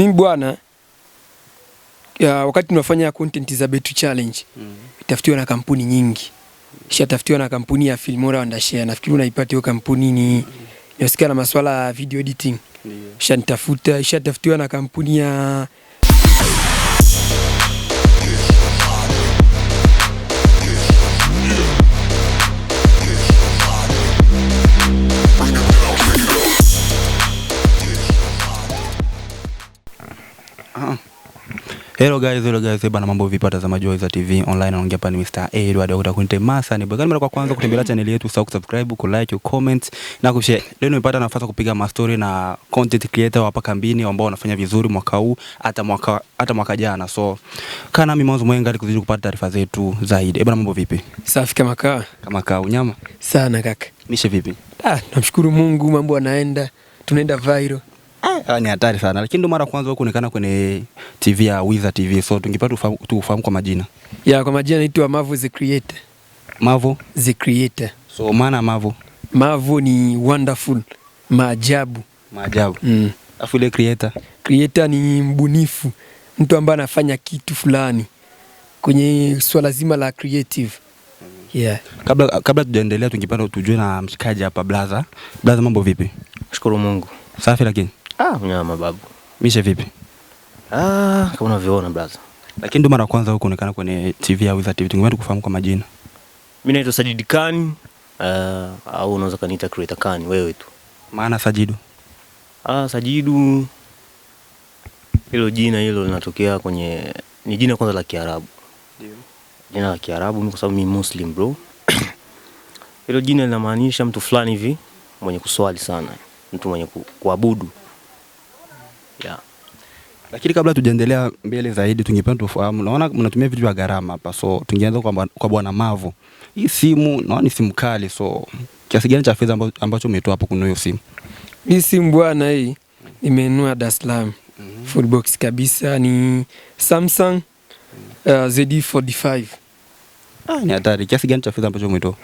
Mimi bwana, wakati tunafanya content za Betu Challenge, itafutiwa na kampuni nyingi. Ishatafutiwa na kampuni ya Filmora Wandashare. Nafikiri unaipata hiyo kampuni ni inahusika na masuala ya video editing. Ishatafutiwa na kampuni ya Hello guys, bana mambo vipi watazamaji wa Wiza TV online, naongea hapa ni Mr. Edward kutoka Kunte Masa. Ni bwana mara kwa kwanza kutembelea channel yetu, usahau kusubscribe, ku like, ku comment na ku share. Leo nimepata nafasi kupiga mastori na content creator hapa kambini ambao wanafanya vizuri mwaka huu hata mwaka jana. So kana mimi mwanzo mwenga kuzidi kupata taarifa zetu zaidi. Bwana mambo vipi? Safi kama kaa. Kama kaa unyama? Sana kaka. Mishe vipi? Namshukuru Mungu, mambo yanaenda. Tunaenda viral. Ni hatari sana, lakini ndo mara kwanza kuonekana kwenye TV ya Wiza TV. So tungepata tufahamu kwa majina. Kwa majina naitwa Mavo the Creator. Mavo the Creator. So maana Mavo? Mavo ni wonderful, maajabu. Afu ile creator? Creator ni mbunifu, mtu ambaye anafanya kitu fulani kwenye swala zima la creative. Kabla tujaendelea tungepata tujue na mshikaji hapa Blaza. Blaza mambo vipi? Shukuru Mungu. Safi lakini? Mnyama babu. Mishe vipi? Kama unavyoona Blaza. Lakini ndo mara kwanza kuonekana kwenye TV ya Wiza TV. Tungependa kufahamu kwa majina. Mimi naitwa Sajid Khan, au unaweza kaniita Creator Khan wewe tu. Maana Sajidu? Sajidu hilo jina hilo linatokea kwenye ni jina kwanza la Kiarabu. Ndio. Jina la Kiarabu ni kwa sababu mimi Muslim bro. Hilo jina linamaanisha mtu fulani hivi mwenye kuswali sana, mtu mwenye kuabudu. Lakini kabla tujaendelea mbele zaidi tungependa tufahamu, naona mnatumia vitu vya gharama hapa. So tungeanza kwa bwana Mavo. Hii simu naona ni simu kali, so kiasi gani cha fedha ambacho umetoa hapo kununua hiyo simu? Hii simu bwana hii nimenunua Dar es Salaam. Full box kabisa, ni Samsung ZD45. Ni hatari. Kiasi gani cha fedha ambacho umetoa?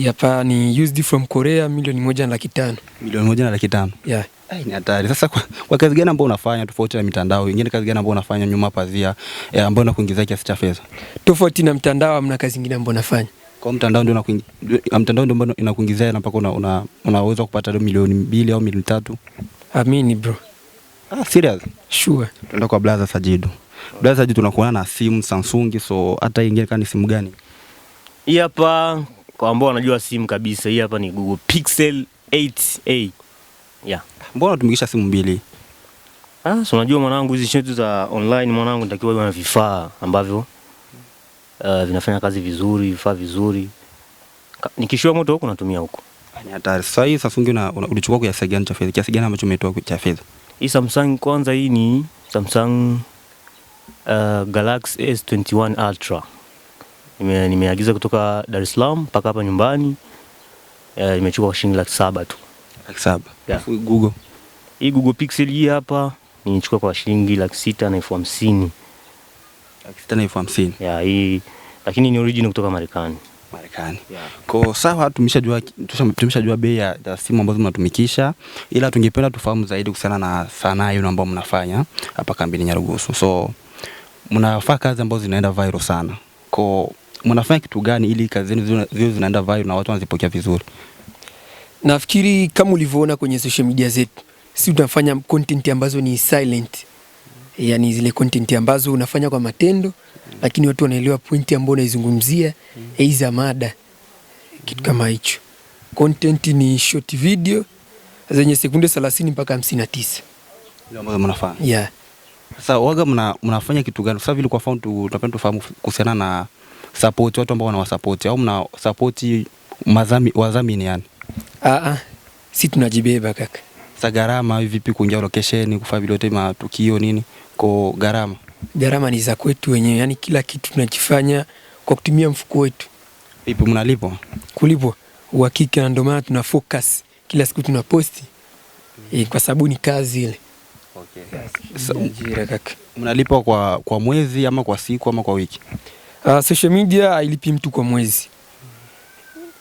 Hapa ni used from Korea, 1,500,000. 1,500,000? Ni hatari. Sasa kwa kazi gani ambayo unafanya tofauti na mitandao? Nyingine kazi gani ambayo unafanya nyuma pazia ambayo inakuingizia kiasi cha fedha? Tofauti na mtandao hamna kazi nyingine ambayo unafanya. Kwa mtandao ndio ndio inakuingizia na mpaka unaweza kupata milioni 2 au milioni 3. Amini bro. Serious? Sure. Tunaenda kwa Blaza Sajidu. Blaza Sajidu tunakuona na simu Samsung, so hata ingine kani simu gani? Hii hapa kwa ambao wanajua simu kabisa, hii hapa ni Google Pixel 8a. Mbona unatumikisha simu mbili? So unajua mwanangu, hizi shetu za online mwanangu nitakiwa uwe na vifaa ambavyo vinafanya kazi vizuri, vifaa vizuri. Nikishua moto huko natumia huko. Ni hatari. Sasa hii Samsung ulichukua kiasi gani cha fedha? Kiasi gani ambacho umetoa cha fedha? Hii Samsung kwanza, hii ni Samsung Galaxy S21 Ultra. Nimeagiza kutoka Dar es Salaam mpaka hapa nyumbani. Nimechukua kwa shilingi 700,000 tu. 700,000. Google. Hii Google Pixel hii hapa nilichukua kwa shilingi 650,000. 650,000. Hii lakini ni original kutoka Marekani. Kwa sawa, tumeshajua bei ya simu ambazo mnatumikisha, ila tungependa tufahamu zaidi kuhusiana na sanaa hiyo ambayo mnafanya hapa kambini Nyarugusu. So mnafanya kazi ambazo zinaenda viral sana. Kwa mnafanya kitu gani ili kazi zenu ziwe zinaenda viral na watu wanazipokea vizuri? Nafikiri kama ulivyoona kwenye social media zetu, sisi tunafanya content ambazo ni silent. Yani zile content ambazo unafanya kwa matendo, lakini watu wanaelewa pointi ambayo unaizungumzia, hizo mada. Kitu kama hicho. Content ni short video zenye sekunde 30 mpaka 59. Ndio ambazo mnafanya. Sasa waga mnafanya kitu gani? Sasa vile kwa phone tunapenda tufahamu kuhusiana na support, watu ambao wanawasupport au mna support wadhamini yani? Si tunajibeba kaka. Sasa gharama vipi kuingia location, kufanya video tema matukio nini? Kwa gharama ni za kwetu wenyewe, yani kila kitu tunakifanya kwa kutumia mfuko wetu. Vipi mnalipwa? Kulipwa uhakika, ndio maana tuna focus kila siku tunaposti. Kwa sababu ni kazi ile. Mnalipwa kwa mwezi ama kwa siku ama kwa wiki? Social media hailipi mtu kwa mwezi,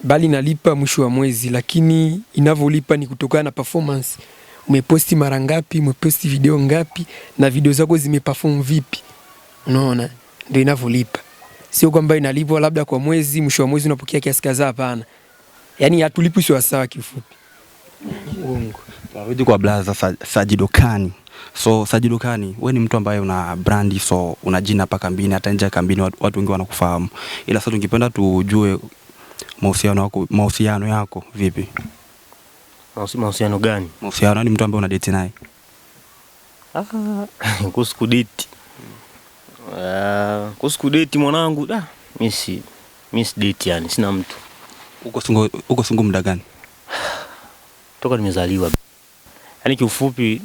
bali nalipa mwisho wa mwezi, lakini inavyolipa ni kutokana na performance umeposti mara ngapi, umeposti video ngapi, na video zako zimeperform vipi. Unaona, ndio inavyolipa. Sio kwamba inalipwa labda kwa mwezi, mwisho wa mwezi unapokea kiasi kadhaa, hapana. Yani hatulipi sawa kifupi. Uongo. Tunarudi kwa blaza Sajido Khan. So Sajido Khan, wewe ni mtu ambaye una brandi, so una jina hapa kambini, hata nje ya kambini watu wengi wanakufahamu. Ila sasa tungependa tujue mahusiano yako vipi? Mahusiano gani? Mahusiano ni mtu ambaye una date naye. Kuhusu kudate. Kuhusu kudate mwanangu, mimi si date, yani sina mtu. Uko single muda gani? Toka nimezaliwa. Yani kiufupi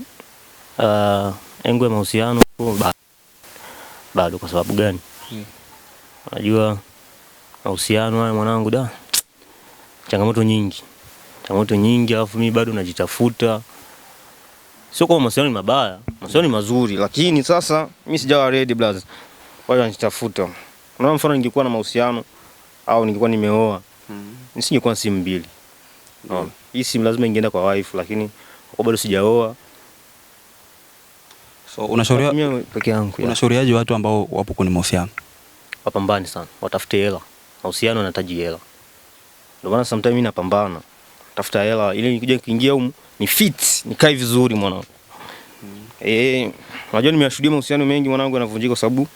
engo ya mahusiano bado. Kwa sababu gani? Unajua mahusiano haya mwanangu, changamoto nyingi, alafu mimi bado najitafuta. Sio kwa mahusiano ni mabaya, mahusiano ni mazuri, lakini sasa mimi sijawa ready brother. Bado najitafuta. Unaona, mfano ningekuwa na mahusiano au ningekuwa nimeoa, nisingekuwa na simu mbili. Hii simu lazima ingeenda kwa wife, lakini kwa bado sijaoa. So unashauri peke yangu. Unashauriaje watu ambao wapo kwenye mahusiano? Wapambane sana, watafute hela. Mahusiano yanahitaji hela. Ndio maana sometimes mimi napambana. Tafuta hela ili nikija kuingia huko ni fit, nikae vizuri mwanangu. Unajua nimeshuhudia mahusiano mengi mwanangu yanavunjika kwa sababu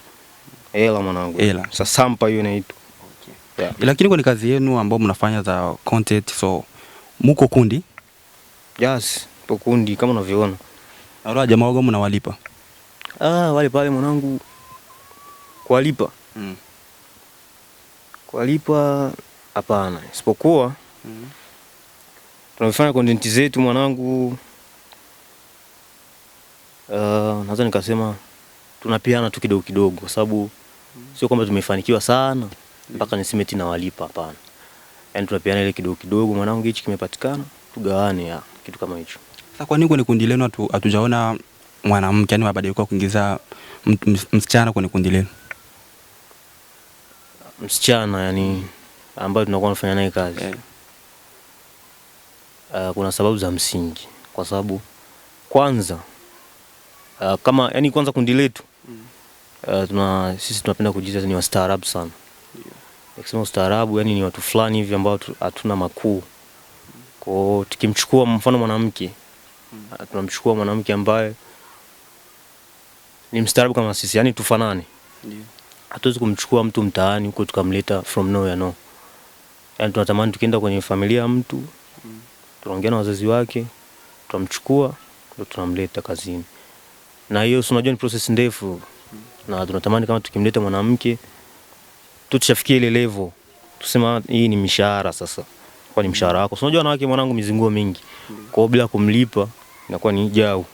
hela mwanangu. Sasa sampa hiyo inaitwa. Yeah. Lakini kwa kazi yenu ambao mnafanya za content, so muko kundi? Yes, po kundi kama unavyoona. Na wale jamaa wao mnawalipa? Wale pale mwanangu kuwalipa. Kuwalipa hapana. Isipokuwa tunafanya content zetu mwanangu, naweza nikasema tunapiana tu kidogo kwa sababu sio kwamba tumefanikiwa sana mpaka niseme tina walipa, hapana. Yani tunapiana ile kidogo mwanangu, hichi kimepatikana tugawane, kitu kama hicho. Sasa kwa nini kwenye kundi lenu hatujaona mwanamke, yani mabadiliko kuingiza msichana kwenye kundi lenu? Msichana yani ambaye tunakuwa tunafanya naye kazi. Kuna sababu za msingi, kwa sababu kwanza kama yani kwanza kundi letu sisi tunapenda kujiita ni wastaarabu sana. Nikisema ustaarabu yani ni watu fulani hivi ambao hatuna makuu. Kwa tukimchukua mfano mwanamke, tunamchukua mwanamke ambaye ni mstaarabu kama sisi, yani tufanane. Ndio. Hatuwezi kumchukua mtu mtaani huko tukamleta from nowhere, no. Yani tunatamani tukienda kwenye familia ya mtu, tunaongea na wazazi wake, tunamchukua ndio tunamleta kazini. Na hiyo unajua ni process ndefu. Na tunatamani kama tukimleta mwanamke tutashafikia ile level. Tusema hii ni mishahara sasa. Kwa ni mshahara wako. Unajua wanawake mwanangu mizinguo mingi. Kwa hiyo bila kumlipa inakuwa ni jao.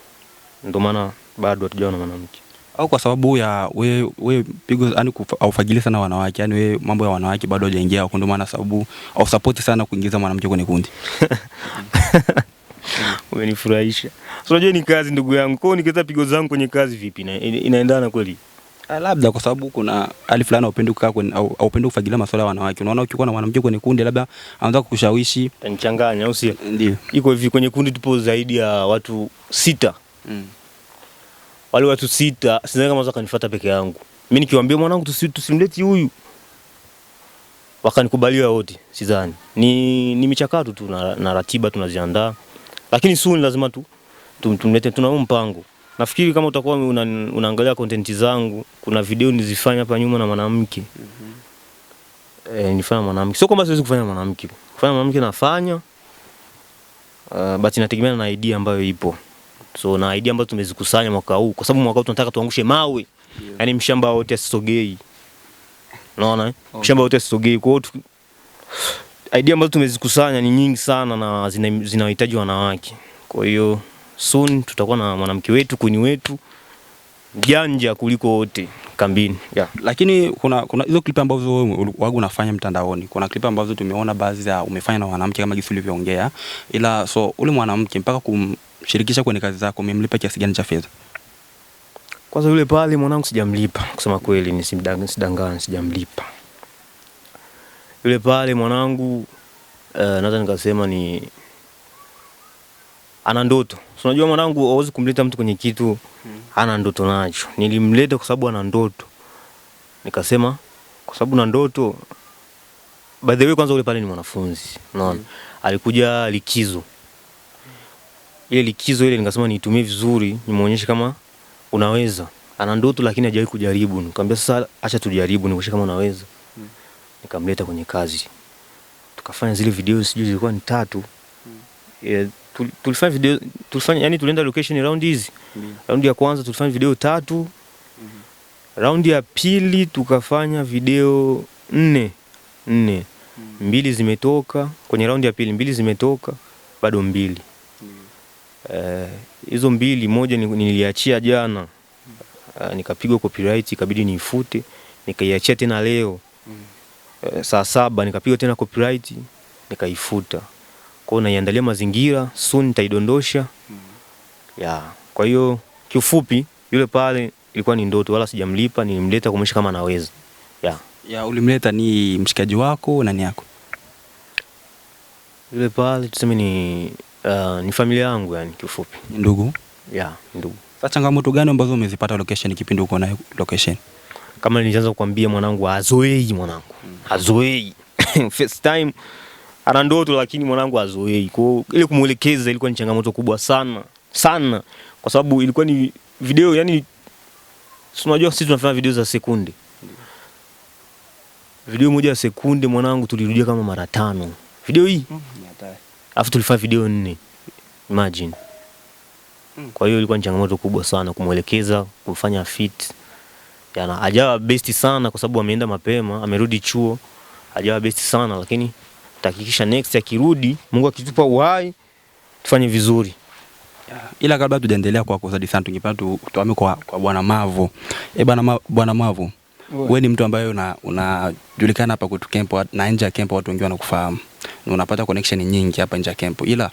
Ndio maana bado hatujaona mwanamke. Au kwa sababu ya wewe pigo yani aufagili sana wanawake, yani wewe mambo ya wanawake bado hajaingia huko, ndio maana sababu au support sana kuingiza mwanamke kwenye kundi. Umenifurahisha. Unajua ni kazi ndugu yangu. Kwa hiyo nikiweza pigo zangu kwenye kazi vipi inaendana kweli? Labda kwa sababu kuna hali fulani upende kukaa au upende kufagilia masuala ya wanawake. Unaona ukikuwa na mwanamke kwenye kundi labda anaanza kukushawishi, utanichanganya au sio? Ndio. Iko hivi, kwenye kundi tupo zaidi ya watu 6. Wale watu 6 sidhani kama wanaweza kanifuata peke yangu. Mimi nikiwaambia mwanangu tusimleti huyu, wakanikubalia wote, sidhani. Ni michakato tu na ratiba tunaziandaa. Lakini soon lazima tumlete, tuna mpango. Nafikiri kama utakuwa unaangalia content zangu, kuna video nilizifanya hapa nyuma na mwanamke. Nifanya mwanamke. Sio kwamba siwezi kufanya mwanamke. Kufanya mwanamke nafanya. But inategemea na idea ambayo ipo. So na idea ambazo tumezikusanya mwaka huu, kwa sababu mwaka huu tunataka tuangushe mawe. Yaani mshamba wote asisogei. Unaona? Mshamba wote asisogei. Kwa hiyo idea ambazo tumezikusanya ni nyingi sana na zinahitaji wanawake. Kwa hiyo soon tutakuwa na mwanamke wetu, kuni wetu janja kuliko wote kambini. Lakini kuna hizo clip ambazo wewe unafanya mtandaoni. Kuna clip ambazo tumeona baadhi za umefanya na wanawake kama jinsi ulivyoongea. Ila so ule mwanamke mpaka kumshirikisha kwenye kazi zako umemlipa kiasi gani cha fedha? Kwanza yule pale mwanangu sijamlipa. Kusema kweli nisidanganye, sijamlipa. Yule pale mwanangu naweza nikasema ana ndoto. Unajua mwanangu hauwezi kumleta mtu kwenye kitu ana ndoto nacho. Nilimleta kwa sababu ana ndoto. Nikasema kwa sababu na ndoto, by the way kwanza ule pale ni mwanafunzi, unaona. Alikuja likizo. Ile likizo ile nikasema niitumie vizuri, nimuonyeshe kama unaweza. Ana ndoto lakini hajawahi kujaribu. Nikamwambia sasa acha tujaribu nionyeshe kama unaweza. Nikamleta kwenye kazi. Tukafanya zile video sijui zilikuwa ni 3. Tulifanya video, yani tulienda location round hizi. Round ya kwanza tulifanya video 3. Round ya pili tukafanya video 4. 2 zimetoka kwenye round ya pili, 2 zimetoka, bado 2. Hizo 2 moja niliachia jana. Nikapigwa copyright ikabidi niifute, nikaiachia tena leo. Saa 7 nikapigwa tena copyright nikaifuta. Kwa hiyo naiandalia mazingira, soon nitaidondosha. Kwa hiyo kiufupi yule pale ilikuwa ni ndoto, wala sijamlipa, nilimleta kumwonyesha kama anaweza. Ulimleta ni mshikaji wako, nani yako? Yule pale tuseme ni familia yangu yani kiufupi. Ndugu? Ndugu. Sasa changamoto gani ambazo umezipata location kipindi uko na location? Kama nilianza kukwambia mwanangu hazoei mwanangu. Hazoei. First time ana ndoto lakini mwanangu hazoei. Kwa hiyo ile kumuelekeza ilikuwa ni changamoto kubwa sana. Sana. Kwa sababu ilikuwa ni video yani unajua sisi tunafanya video za sekunde. Video moja ya sekunde mwanangu tulirudia kama mara 5. Video hii. Alafu tulifanya video 4. Imagine. Kwa hiyo ilikuwa ni changamoto kubwa sana kumuelekeza, kufanya fit. Hajawa best sana kwa sababu ameenda mapema, amerudi chuo. Hajawa best sana lakini tutahakikisha next akirudi, Mungu akitupa uhai, tufanye vizuri. Ila kabla tujaendelea kwa kusadi sana tungependa tuame kwa Bwana Mavo. Bwana Mavo. Wewe ni mtu ambaye unajulikana hapa kwetu camp na nje ya camp watu wengi wanakufahamu. Na unapata connection nyingi hapa nje ya camp. Ila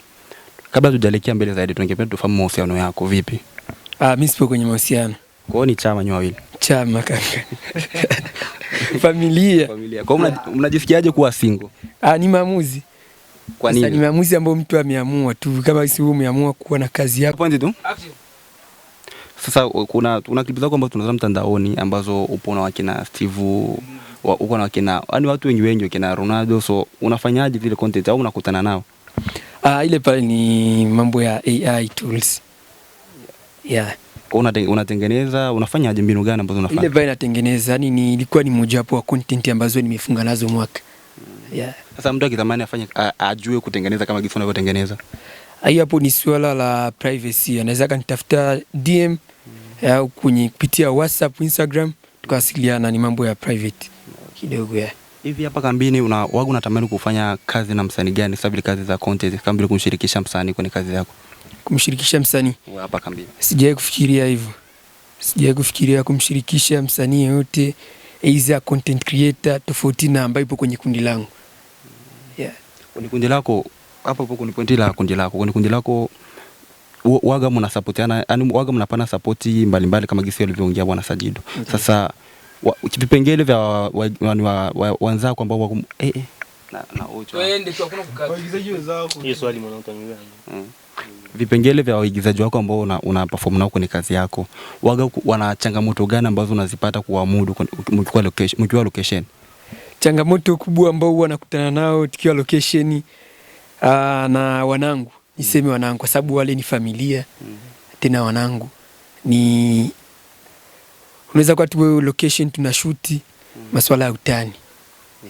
kabla tujaelekea mbele zaidi tungependa tufahamu mahusiano yako vipi? Mimi sipo kwenye mahusiano. Kwa hiyo ni chama nyoa wawili. Chama kaka. Familia. Kwa hiyo mnajisikiaje kuwa single? Ni maamuzi. Kwa nini? Ni maamuzi ambayo mtu ameamua tu, kama si wewe umeamua kuwa na kazi yako. Point tu. Sasa kuna clip zako ambazo tunazama mtandaoni ambazo upo na wakina Steve, uko na wakina yani watu wengi wakina Ronaldo, so unafanyaje vile content au unakutana nao? Ile pale ni mambo ya AI tools. Unatengeneza, unafanyaje, mbinu gani ambazo unafanya? Ile pale natengeneza, yani ilikuwa ni moja wapo wa content ambazo nimefunga nazo mwaka. Sasa mtu akitamani afanye ajue kutengeneza kama gisi unavyotengeneza. Hapo ni swala la privacy. Anaweza kanitafuta DM au kupitia WhatsApp, Instagram, tukawasiliana, ni mambo ya private kidogo Hivi hapa kambini unatamani kufanya kazi na msanii gani sababu kazi za content kama vile kumshirikisha msanii kwenye kazi yako? Kumshirikisha msanii? Hapa kambini. Sijawahi kufikiria hivyo. Sijawahi kufikiria kumshirikisha msanii yote, aidha content creator tofauti na ambaye ipo kwenye kundi langu. Kwenye kundi lako hapo kwenye pointi la kundi lako. Kwenye kundi lako waga mnasupportiana, yani waga mnapana support mbalimbali kama gisi alivyoongea Bwana Sajido. Sasa vipengele vya wenzako ambao wako na ocho. Twende tu hakuna kukata. Waigizaji wenzako. Hiyo swali mwanangu tanyulia. Vipengele vya waigizaji wako ambao una perform nao kwenye kazi yako. Waga wana changamoto gani ambazo unazipata kuamudu mkiwa location? Changamoto kubwa ambao wanakutana nao tukiwa location na wanangu. Niseme wanangu kwa sababu wale ni familia. Tena wanangu ni unaweza kwa tu location tunashuti masuala ya utani.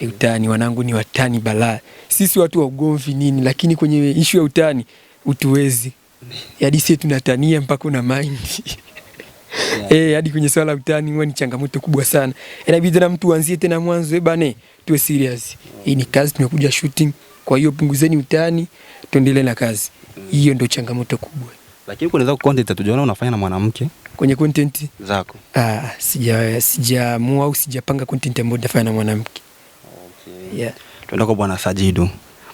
Utani, wanangu ni watani balaa. Sisi watu wa ugomvi nini, lakini kwenye issue ya utani utuwezi. Hadi sisi tunatania mpaka una mind. Hadi kwenye swala la utani huwa ni changamoto kubwa sana. Inabidi na mtu anzie tena mwanzo, bane tuwe serious. Hii ni kazi, tumekuja shooting. Kwa hiyo punguzeni utani, tuendelee na kazi. Hiyo ndio changamoto kubwa. Lakini kunaweza content tunaona unafanya na mwanamke kwenye content zako. Sijaamua au sijapanga content ambayo nitafanya na mwanamke. Tuenda kwa Bwana Sajido.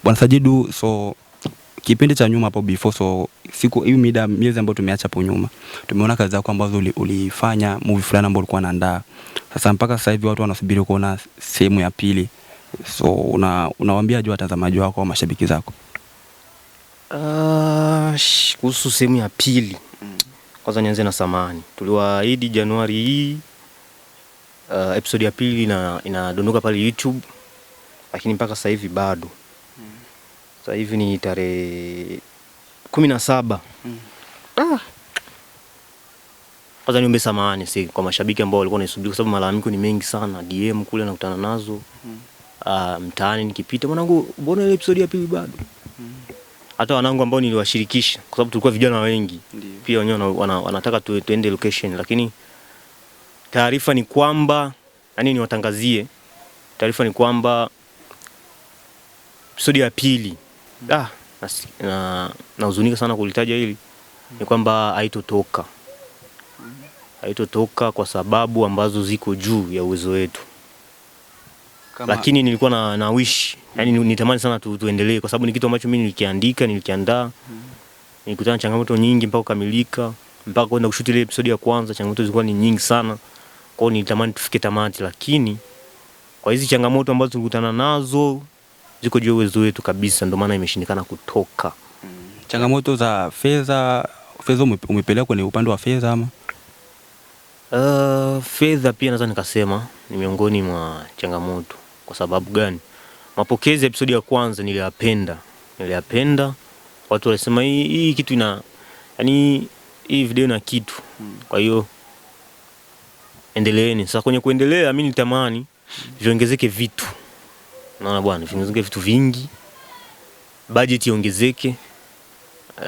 Bwana Sajido, so kipindi cha nyuma hapo before, so siku hiyo miezi ambayo tumeacha hapo nyuma, tumeona kazi zako ambazo ulifanya movie fulani ambayo ulikuwa unaandaa. Sasa mpaka sasa hivi watu wanasubiri kuona sehemu ya pili. So unawaambia watazamaji wako au mashabiki zako? Kuhusu sehemu ya pili. Kwanza nianze na samani. Tuliwaahidi Januari hii episode ya pili inadondoka pale YouTube, lakini mpaka sasa hivi bado. Sasa hivi ni tarehe 17. Kwanza niombe samahani kwa mashabiki ambao walikuwa wanasubiri, kwa sababu malalamiko ni mengi sana, DM kule nakutana nazo. Mtaani nikipita, mwanangu mbona ile episode ya pili bado? Hata wanangu ambao niliwashirikisha, kwa sababu tulikuwa vijana wengi. Ndiyo. Pia wenyewe wanataka tuende location, lakini taarifa ni kwamba niwatangazie. Taarifa ni kwamba episode ya pili nahuzunika sana kulitaja hili, ni kwamba haitotoka. Haitotoka kwa sababu ambazo ziko juu ya uwezo wetu. Lakini nilikuwa na wish, nitamani sana tuendelee, kwa sababu ni kitu ambacho mimi nilikiandaa. Nilikutana na changamoto nyingi mpaka kukamilika, mpaka kwenda kushoot ile episode ya kwanza, changamoto zilikuwa ni nyingi sana. Kwa hiyo nilitamani tufike tamati, lakini kwa hizi changamoto ambazo tulikutana nazo ziko juu ya uwezo wetu kabisa, ndio maana imeshindikana kutoka. Changamoto za fedha umepeleka kwenye upande wa fedha ama? Fedha pia naweza nikasema ni miongoni mwa changamoto. Kwa sababu gani? Mapokezi ya episode ya kwanza niliyapenda. Watu walisema hii kitu hii video ina kitu. Kwa hiyo endeleeni. Sasa kwenye kuendelea mimi nitamani viongezeke vitu. Naona bwana, viongezeke vitu vingi. Budget iongezeke.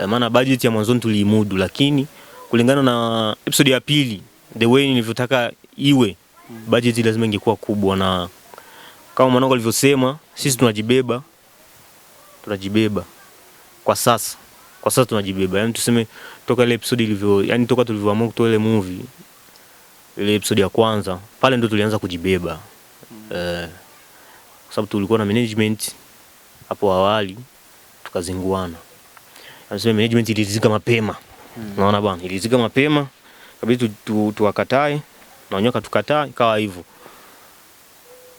Maana budget ya mwanzo tuliimudu, lakini kulingana na episode ya pili, the way nilivyotaka iwe, budget lazima ingekuwa kubwa, na kama mwanangu alivyosema, sisi tunajibeba kwa sasa tunajibeba. Yaani tuseme toka ile episode toka tulivyoamua kutoa ile movie, ile episode ya kwanza, pale ndo tulianza kujibeba. Kwa sababu tulikuwa na management hapo awali, tukazinguana. Yaani management ilizika mapema. Unaona bwana, ilizika mapema. Kabidi tuwakatae, na wanyoka tukataa, ikawa hivyo.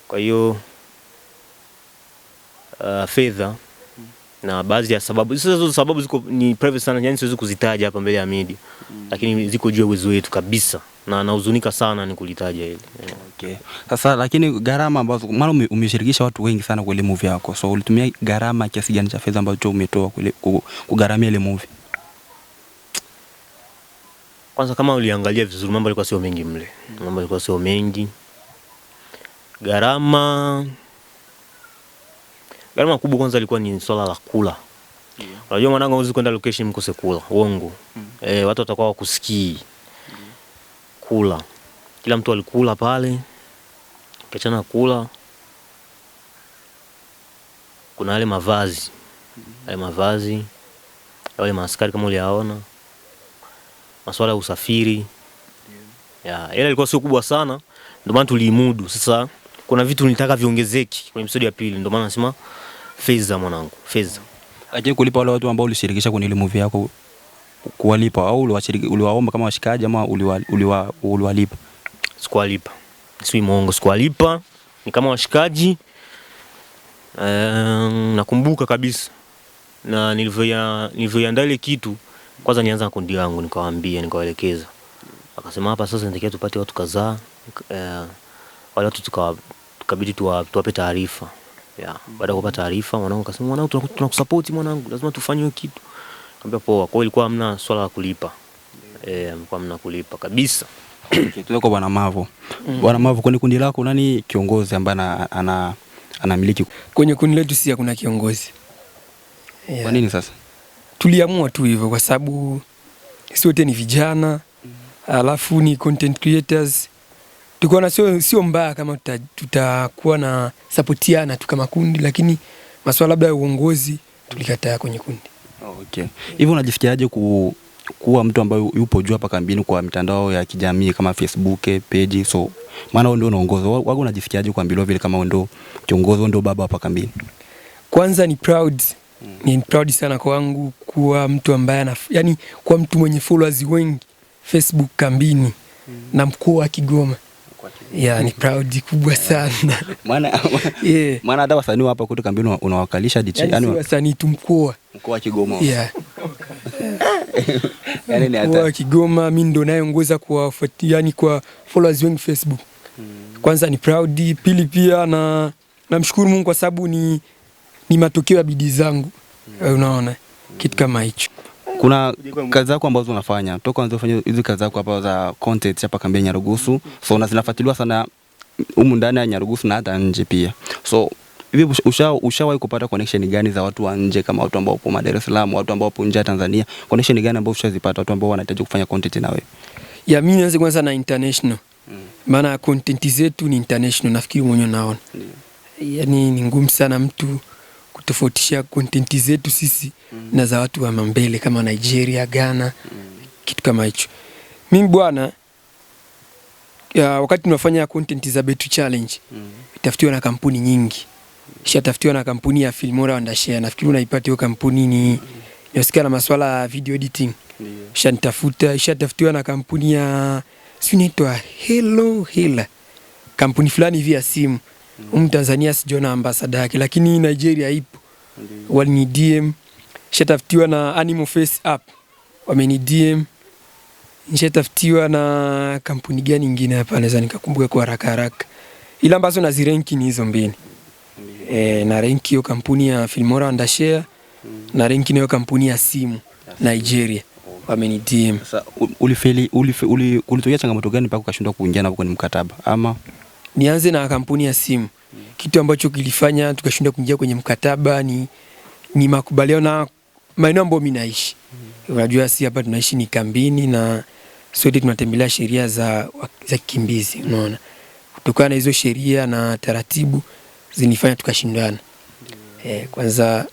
Kwa hiyo fedha na baadhi ya sababu, hizo sababu ziko ni private sana, yani siwezi kuzitaja hapa mbele ya media. Lakini ziko juu ya uwezo wetu kabisa, na nahuzunika sana ni kulitaja hili. Okay. Sasa lakini gharama ambazo maana umeshirikisha watu wengi sana kwa ile movie yako, so ulitumia gharama kiasi gani cha fedha ambacho umetoa kugharamia ile movie? Kwanza kama uliangalia vizuri, mambo yalikuwa sio mengi mle. Mambo yalikuwa sio mengi. Gharama kubwa kwanza ilikuwa ni swala la kula. Unajua mwanangu huwezi kwenda location mkose kula, uongo. Watu watakuwa wakusikii. Kula. Kila mtu alikula pale. Kiachana kula, kuna yale mavazi. Wale maaskari kama uliyaona. Masuala ya usafiri. Ile ilikuwa sio kubwa sana, ndio maana tulimudu. Sasa kuna vitu nilitaka viongezeke kwenye episode ya pili, ndio maana nasema fedha mwanangu, fedha. Aje kulipa wale watu ambao ulishirikisha kwenye ile movie yako, kuwalipa au uliwaomba kama washikaji ama uliwalipa? Sikuwalipa. Si muongo, sikuwalipa. Ni kama washikaji. Nakumbuka kabisa. Na nilivyoandaa ile kitu, kwanza nianza na kundi langu, nikawaambia, nikawaelekeza. Akasema hapa sasa nitakiwa tupate watu kadhaa. Wale watu tukabidi tuwape taarifa. Baada ya kupata taarifa, mwanangu akasema, mwanangu tunakusupport mwanangu, lazima tufanye hiyo kitu. Nikamwambia poa. Kwa hiyo ilikuwa hamna swala la kulipa. Mlikuwa hamna kulipa kabisa. Okay, tuko Bwana Mavo. Bwana Mavo, kwenye kundi lako nani kiongozi ambaye anamiliki? Kwenye kundi letu si hakuna kiongozi. Kwa nini sasa? Tuliamua tu hivyo kwa sababu sisi wote ni vijana, alafu ni content creators. Tuko na sio mbaya kama tutakuwa na supportiana tu kama kundi, lakini masuala labda ya uongozi tulikataa kwenye kundi. Okay. Hivyo unajisikiaje kuwa mtu ambaye yupo juu hapa kambini kwa mitandao ya kijamii kama Facebook page, so maana wewe ndio unaongoza, wao unajisikiaje kuambiwa vile kama wewe ndio kiongozi, ndio baba hapa kambini? Kwanza ni proud. Ni proud sana kwangu kuwa mtu ambaye yani kwa mtu mwenye followers wengi Facebook kambini na mkoa wa Kigoma. Yeah, ni proud kubwa sana. Maana hata wasanii hapa kutoka kambini unawakalisha DJ. Yani wasanii tu mkoa wa Kigoma. Yeah. Yani ni hata mkoa wa Kigoma mimi ndo nayeongoza kwa yani kwa followers wengi Facebook. Kwanza ni proud, pili pia na namshukuru Mungu kwa sababu ni matokeo ya bidii zangu. Unaona? Kitu kama hicho. Kuna kazi zako ambazo unafanya toka anza kufanya hizo kazi zako hapa za content hapa kambini Nyarugusu, so zinafuatiliwa sana humu ndani ya Nyarugusu na hata nje pia. So hivi ushawahi kupata connection gani za watu wa nje, kama watu ambao wapo Dar es Salaam, watu ambao wapo nje ya Tanzania, connection gani ambao ushazipata, watu ambao wanahitaji kufanya content na wewe? Ya mimi naanza kwanza na international. Maana content zetu ni international, nafikiri mwenyewe naona. Yani ni ngumu sana mtu kutofautisha content zetu sisi na za watu wa mbele kama Nigeria, Ghana, kitu kama hicho. Mimi bwana, wakati tunafanya content za Betu Challenge, itafutiwa na kampuni nyingi. Ishatafutiwa na kampuni ya Filmora Wandashare. Nafikiri unaipata hiyo kampuni, ni inahusika na masuala ya video editing. Ishatafutiwa na kampuni ya inaitwa Hello Hela. Kampuni fulani hivi ya simu. Tanzania sijaona ambassador yake, lakini Nigeria ipo. Walini DM. Ishatafutiwa na Animal Face App. Wameni DM. Ishatafutiwa na kampuni gani nyingine hapa naweza nikakumbuka kwa haraka. Ila ambazo naziranki ni hizo mbili. Na ranki hiyo kampuni ya Filmora Wandashare, na ranki hiyo kampuni ya simu Nigeria. Wameni DM. Sasa ulitokea changamoto gani mpaka ukashindwa kuingia hapo kwenye mkataba? Ama nianze na kampuni ya simu. Kitu ambacho kilifanya tukashindwa kuingia kwenye mkataba ni makubaliano na maeneo ambayo mimi naishi. Unajua si hapa tunaishi ni kambini na sote tunatembelea sheria za kikimbizi, unaona. Kutokana na hizo sheria na taratibu zinifanya tukashindana. Kwanza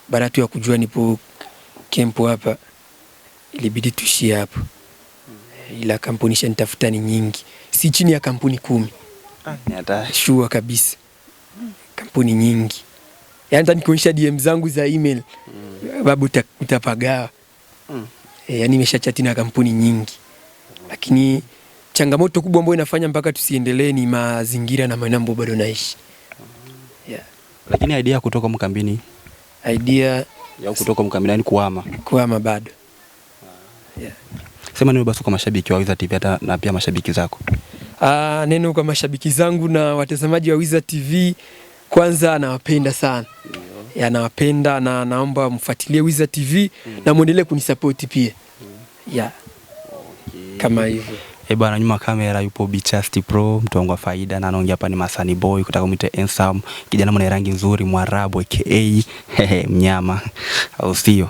baada tu ya kujua nipo camp hapa, ilibidi tushie hapo. Ila kampuni shanitafuta ni nyingi. Si chini ya kampuni 10. Ni hata sure kabisa. Kampuni nyingi. Yaani hata nikionyesha DM zangu za email, babu utapagawa. Yaani nimeshachati na kampuni nyingi. Lakini changamoto kubwa ambayo inafanya mpaka tusiendelee ni mazingira na maeneo ambayo bado naishi. Lakini idea kutoka mkambini? Idea ya kutoka mkambini ni kuhama bado. Sema nini basi kwa mashabiki wa Wiza TV hata na pia mashabiki zako? Neno kwa mashabiki zangu na watazamaji wa Wiza TV, kwanza nawapenda sana. Nawapenda na naomba mfuatilie Wiza TV na muendelee kunisupport pia. Kama hivyo. Bwana, nyuma kamera yupo Bichasti Pro, mtu wangu wa faida, na anaongea hapa ni Masani Boy kutoka mwite Ensam, kijana mwenye rangi nzuri, Mwarabu aka mnyama, au sio?